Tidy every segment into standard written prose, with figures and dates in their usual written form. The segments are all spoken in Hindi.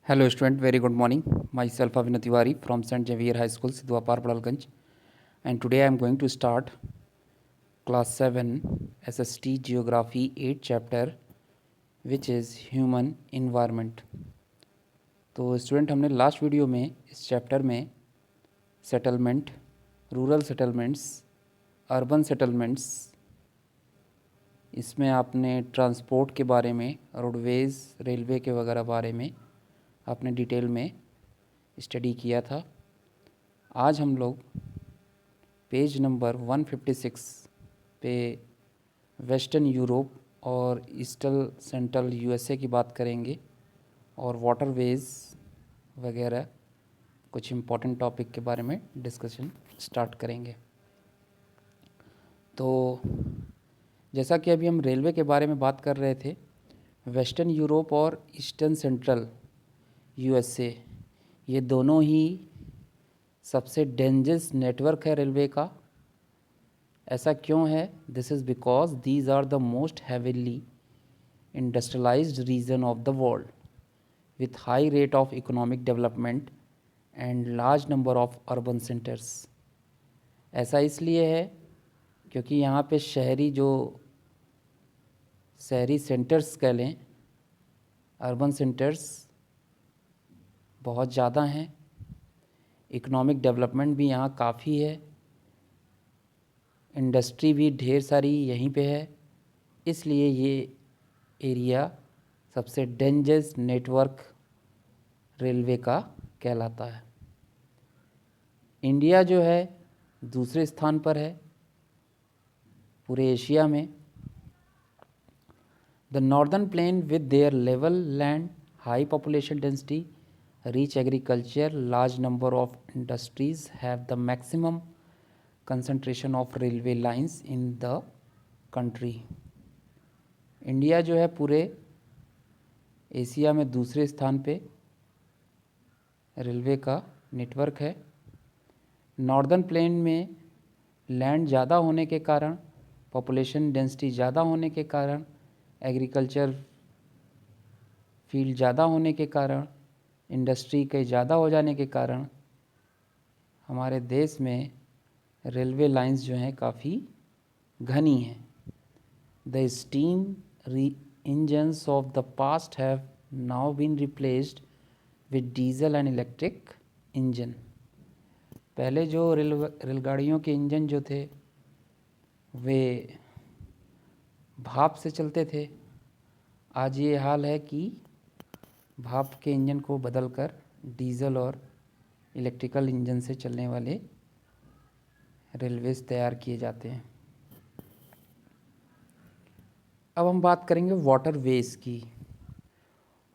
Hello student, very good morning. Myself Avinath Tiwari from St. Xavier High School, Sidhuapar, Padalganj. And today I am going to start class 7 SST Geography 8 chapter which is Human Environment. तो स्टूडेंट हमने लास्ट वीडियो में इस चैप्टर में settlement, rural settlements, urban settlements, इसमें आपने ट्रांसपोर्ट के बारे में, रोडवेज़, रेलवे के वगैरह बारे में आपने डिटेल में स्टडी किया था। आज हम लोग पेज नंबर 156 पे वेस्टर्न यूरोप और ईस्टर्न सेंट्रल यूएसए की बात करेंगे और वाटरवेज़ वगैरह कुछ इम्पोर्टेंट टॉपिक के बारे में डिस्कशन स्टार्ट करेंगे। तो जैसा कि अभी हम रेलवे के बारे में बात कर रहे थे, वेस्टर्न यूरोप और ईस्टर्न सेंट्रल यूएसए ये दोनों ही सबसे डेंजरस नेटवर्क है रेलवे का। ऐसा क्यों है? This is because these are the most heavily industrialised region of the world with high rate of economic development and large number of urban centres. ऐसा इसलिए है क्योंकि यहाँ पे शहरी सेंटर्स कह लें, अर्बन सेंटर्स बहुत ज़्यादा हैं, इकोनॉमिक डेवलपमेंट भी यहाँ काफ़ी है, इंडस्ट्री भी ढेर सारी यहीं पे है, इसलिए ये एरिया सबसे डेंजरस नेटवर्क रेलवे का कहलाता है। इंडिया जो है दूसरे स्थान पर है पूरे एशिया में। The northern plain with their level land, high population density, rich agriculture, large number of industries have the maximum concentration of railway lines in the country. India जो है पूरे एशिया में दूसरे स्थान पे रेलवे का नेटवर्क है। नॉर्दर्न प्लेन में लैंड ज़्यादा होने के कारण, पॉपुलेशन डेंसिटी ज़्यादा होने के कारण, एग्रीकल्चर फील्ड ज़्यादा होने के कारण, इंडस्ट्री के ज़्यादा हो जाने के कारण हमारे देश में रेलवे लाइंस जो हैं काफ़ी घनी हैं। The steam engines of the past have now been replaced with diesel and electric engine. पहले जो रेलगाड़ियों के इंजन जो थे वे भाप से चलते थे। आज ये हाल है कि भाप के इंजन को बदलकर डीजल और इलेक्ट्रिकल इंजन से चलने वाले रेलवेज तैयार किए जाते हैं। अब हम बात करेंगे वाटरवेज की।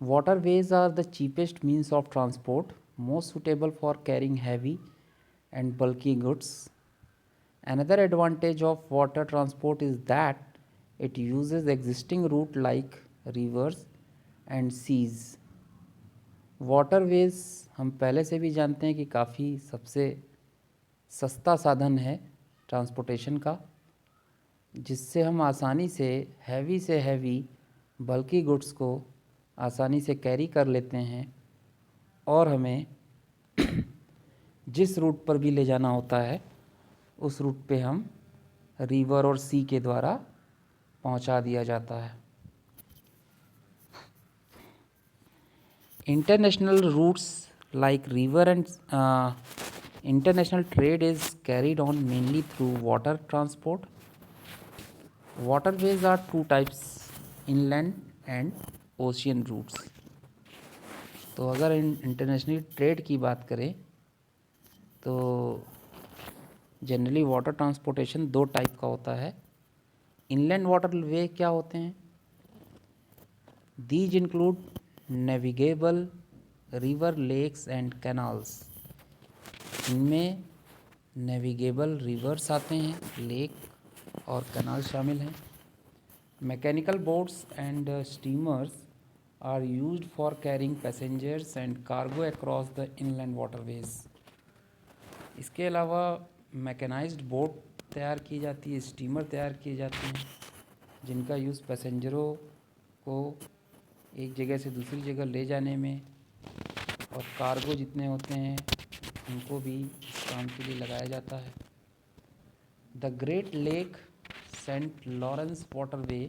Waterways are the cheapest means of transport, most suitable for carrying heavy and bulky goods. Another advantage of water transport is that it uses existing route like rivers and seas. Waterways हम पहले से भी जानते हैं कि काफ़ी सबसे सस्ता साधन है ट्रांसपोर्टेशन का, जिससे हम आसानी से हैवी बल्कि गुड्स को आसानी से कैरी कर लेते हैं और हमें जिस रूट पर भी ले जाना होता है उस रूट पे हम रिवर और सी के द्वारा पहुंचा दिया जाता है। International routes like river and international trade is carried on mainly through water transport. Waterways are two types, inland and ocean routes. तो अगर इंटरनेशनल ट्रेड की बात करें तो जनरली वाटर ट्रांसपोर्टेशन दो टाइप का होता है। इनलैंड वाटरवे क्या होते हैं? These include navigable river, lakes and canals. इनमें नेविगेबल रिवर्स आते हैं, लेक और कैनाल शामिल हैं। Mechanical boats and steamers are used for carrying passengers and cargo across the inland waterways. इसके अलावा मैकेनाइज्ड बोट तैयार की जाती है, स्टीमर तैयार किए जाते हैं जिनका यूज़ पैसेंजरों को एक जगह से दूसरी जगह ले जाने में और कार्गो जितने होते हैं उनको भी काम के लिए लगाया जाता है। The Great Lake Saint Lawrence waterway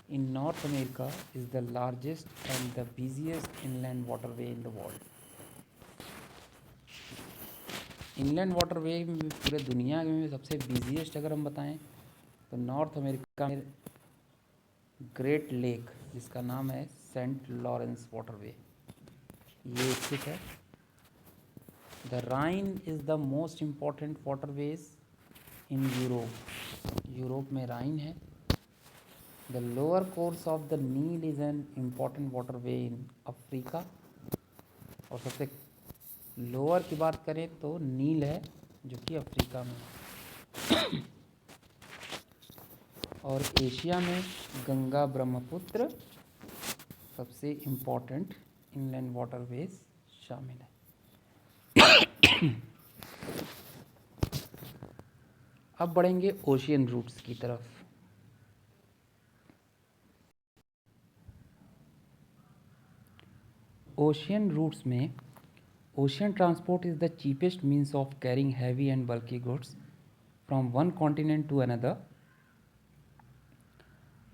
in North America is the largest and the busiest inland waterway in the world. Inland waterway में पूरे दुनिया में सबसे बिजीएस्ट अगर हम बताएं तो नॉर्थ अमेरिका में ग्रेट लेक जिसका नाम है सेंट लॉरेंस वाटरवे ये स्थित है। The Rhine is the most important waterways in Europe में राइन है। The lower course of the Nile is an important waterway in Africa। और सबसे लोअर की बात करें तो नील है जो कि अफ्रीका में है। और एशिया में गंगा ब्रह्मपुत्र सबसे इम्पोर्टेंट इनलैंड वाटरवेज शामिल है। अब बढ़ेंगे ओशियन रूट्स की तरफ। ओशियन रूट्स में ocean transport is the cheapest means of carrying heavy and bulky goods from one continent to another.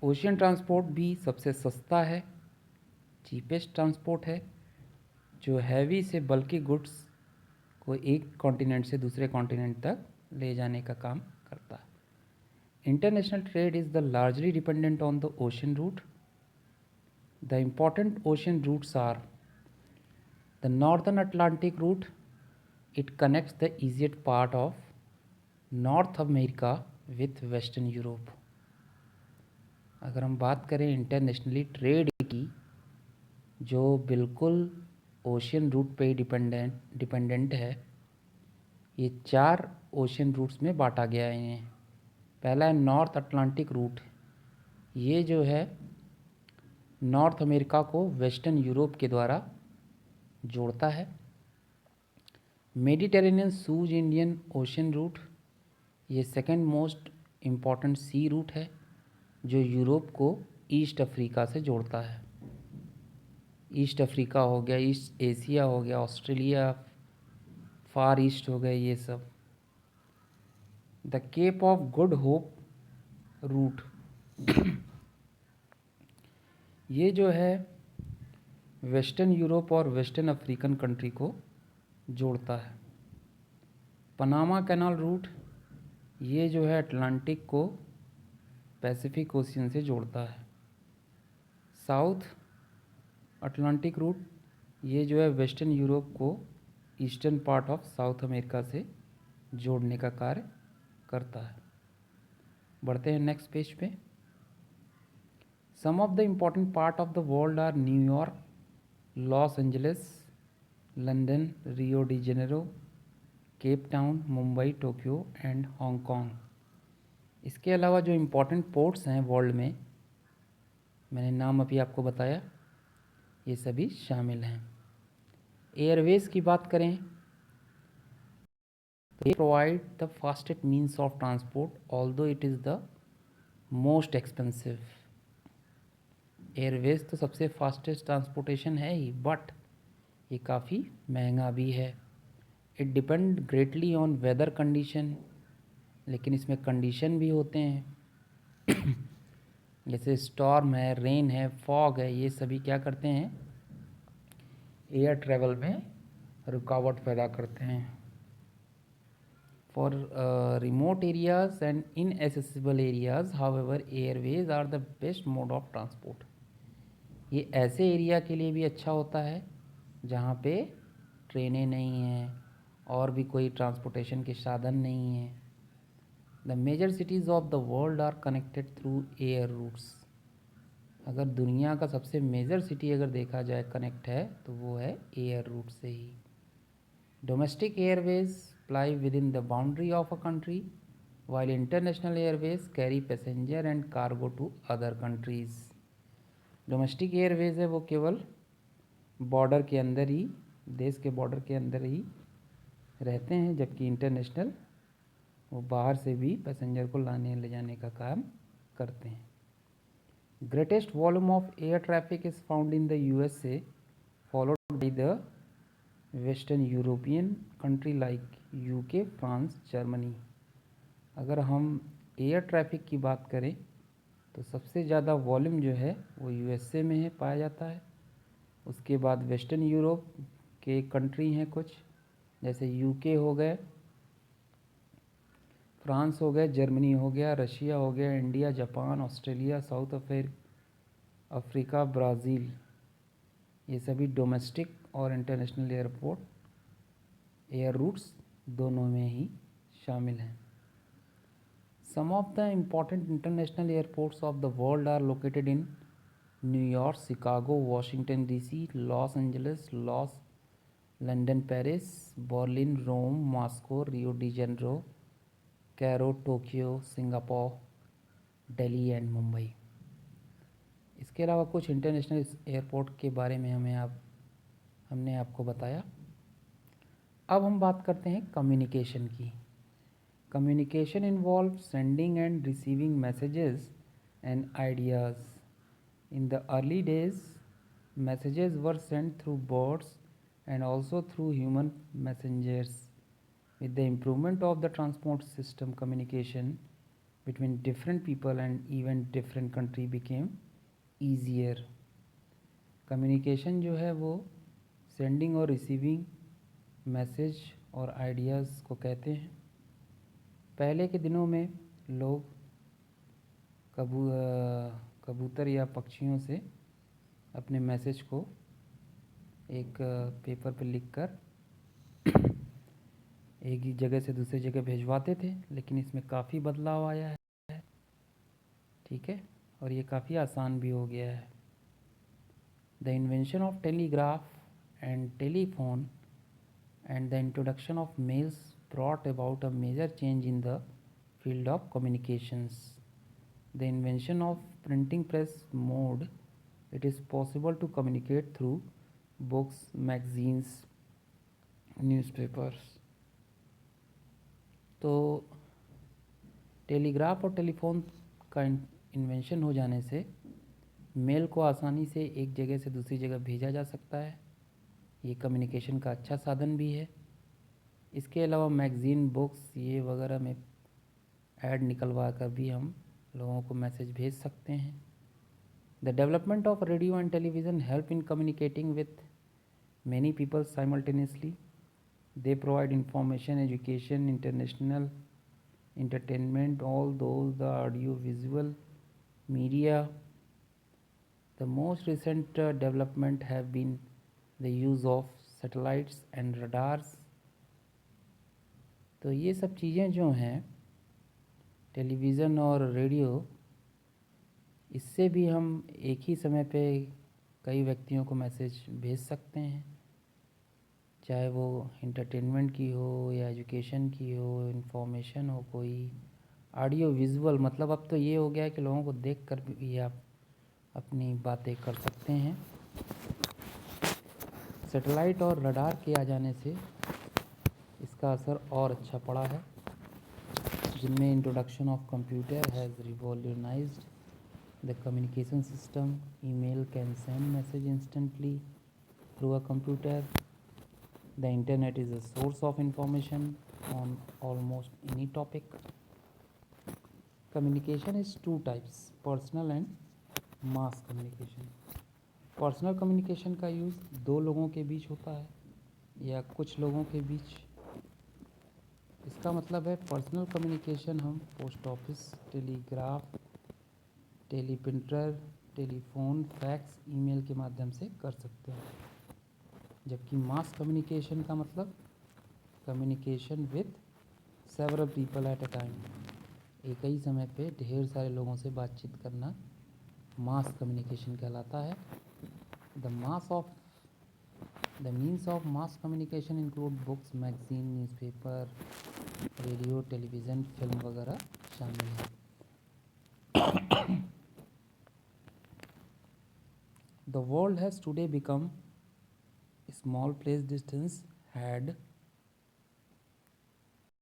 Ocean transport भी सबसे सस्ता है, चीपेस्ट ट्रांसपोर्ट है जो हैवी से बल्की गुड्स को एक कॉन्टिनेंट से दूसरे कॉन्टिनेंट तक ले जाने का काम करता है। International trade is the largely dependent on the ocean route. The important ocean routes are the northern Atlantic route. It connects the easiest part of North America with Western Europe। अगर हम बात करें इंटरनेशनली ट्रेड की जो बिल्कुल ओशियन रूट पे डिपेंडेंट है, ये 4 ओशियन रूट्स में बांटा गया है इन्हें। पहला है नॉर्थ अटलांटिक रूट, ये जो है नॉर्थ अमेरिका को वेस्टर्न यूरोप के द्वारा जोड़ता है। मेडिटेरेनियन सूज इंडियन ओशियन रूट, ये सेकंड मोस्ट इम्पॉर्टेंट सी रूट है जो यूरोप को ईस्ट अफ्रीका से जोड़ता है। ईस्ट अफ्रीका हो गया, ईस्ट एशिया हो गया, ऑस्ट्रेलिया, फार ईस्ट हो गए ये सब। The Cape of Good Hope route, ये जो है वेस्टर्न यूरोप और वेस्टर्न अफ्रीकन कंट्री को जोड़ता है। पनामा कैनाल रूट, ये जो है अटलांटिक को पैसिफिक ओशियन से जोड़ता है। साउथ अटलांटिक रूट, ये जो है वेस्टर्न यूरोप को eastern part of south America से जोड़ने का कार्य करता है। बढ़ते हैं नेक्स्ट पेज पे। Some of the important part of the world are New York, Los Angeles, London, Rio de Janeiro, Cape Town, Mumbai, Tokyo and Hong Kong. इसके अलावा जो इम्पोर्टेंट पोर्ट्स हैं वर्ल्ड में, मैंने नाम अभी आपको बताया, ये सभी शामिल हैं। एयरवेज की बात करें तो they provide the fastest means of transport although it is the most expensive। Airways तो सबसे फास्टेस्ट ट्रांसपोर्टेशन है ही, बट ये काफ़ी महंगा भी है। It depend greatly on whether condition, लेकिन इसमें कंडीशन भी होते हैं जैसे स्टॉर्म है, रेन है, फॉग है, ये सभी क्या करते हैं, एयर ट्रेवल में रुकावट पैदा करते हैं। For remote areas and inaccessible areas however airways are the best mode of transport. ये ऐसे एरिया के लिए भी अच्छा होता है जहाँ पे ट्रेनें नहीं हैं और भी कोई ट्रांसपोर्टेशन के साधन नहीं हैं। The major cities of the world are connected through air routes. अगर दुनिया का सबसे मेजर सिटी अगर देखा जाए कनेक्ट है तो वो है एयर रूट से ही। Domestic airways ply within the boundary of a country while international airways carry passenger and cargo to other countries. Domestic airways है वो केवल बॉर्डर के अंदर ही, देश के बॉर्डर के अंदर ही रहते हैं, जबकि इंटरनेशनल वो बाहर से भी पैसेंजर को लाने ले जाने का काम करते हैं। Greatest volume of air traffic is found in the USA, followed by the western European country like UK, France, Germany. अगर हम एयर ट्रैफिक की बात करें तो सबसे ज़्यादा वॉल्यूम जो है वो यूएसए में है, पाया जाता है। उसके बाद वेस्टर्न यूरोप के कंट्री हैं कुछ, जैसे यूके हो गए, फ्रांस हो गए, जर्मनी हो गया, रशिया हो गया, India, Japan, Australia, south Africa, Brazil. ये सभी डोमेस्टिक और इंटरनेशनल एयर रूट्स दोनों में ही शामिल हैं। Some of the important international airports of the world are located in New York, Chicago, Washington DC, Los Angeles, London, Paris, Berlin, Rome, Moscow, Rio de Janeiro, Cairo, Tokyo, Singapore, Delhi and Mumbai। इसके अलावा कुछ इंटरनेशनल एयरपोर्ट के बारे में हमने आपको बताया। अब हम बात करते हैं कम्युनिकेशन की। Communication involves sending and receiving messages and ideas. In the early days, messages were sent through birds and also through human messengers. With the improvement of the transport system, communication between different people and even different country became easier. Communication जो है वो sending और receiving मैसेज और आइडियाज़ को कहते हैं। पहले के दिनों में लोग कबूतर या पक्षियों से अपने मैसेज को एक पेपर पर लिखकर एक ही जगह से दूसरी जगह भिजवाते थे, लेकिन इसमें काफ़ी बदलाव आया है, ठीक है, और ये काफ़ी आसान भी हो गया है। The invention of telegraph and telephone and the introduction of mails brought about a major change in the field of communications. The invention of printing press mode, it is possible to communicate through books, magazines, newspapers. तो टेलीग्राफ और टेलीफोन का इन्वेंशन हो जाने से मेल को आसानी से एक जगह से दूसरी जगह भेजा जा सकता है। ये कम्युनिकेशन का अच्छा साधन भी है। इसके अलावा मैगज़ीन, बुक्स ये वगैरह में ऐड निकलवा कर भी हम लोगों को मैसेज भेज सकते हैं। The development of radio and television help in communicating with many people simultaneously. They provide information, education, international entertainment, all those the audio visual media. The most recent development have been the use of satellites and radars. तो ये सब चीज़ें जो हैं टेलीविज़न और रेडियो, इससे भी हम एक ही समय पे कई व्यक्तियों को मैसेज भेज सकते हैं, चाहे वो इंटरटेनमेंट की हो या एजुकेशन की हो, इन्फॉर्मेशन हो, कोई ऑडियो विजुअल। मतलब अब तो ये हो गया है कि लोगों को देख कर भी आप अपनी बातें कर सकते हैं। सैटेलाइट और रडार के आ जाने से इसका असर और अच्छा पड़ा है, जिनमें introduction of computer has revolutionised the communication system. Email can send message instantly through a computer. The internet is a source of information on almost any topic. Communication is two types, personal and mass communication. Personal communication का यूज़ दो लोगों के बीच होता है या कुछ लोगों के बीच। इसका मतलब है पर्सनल कम्युनिकेशन हम post office, telegraph, teleprinter, telephone, fax, email के माध्यम से कर सकते हैं। जबकि मास कम्युनिकेशन का मतलब communication with several people at a time, एक ही समय पे ढेर सारे लोगों से बातचीत करना मास कम्युनिकेशन कहलाता है। The means of mass communication include books, magazine, newspaper, radio, television, film वगैरह शामिल है। The world has today become small place distance had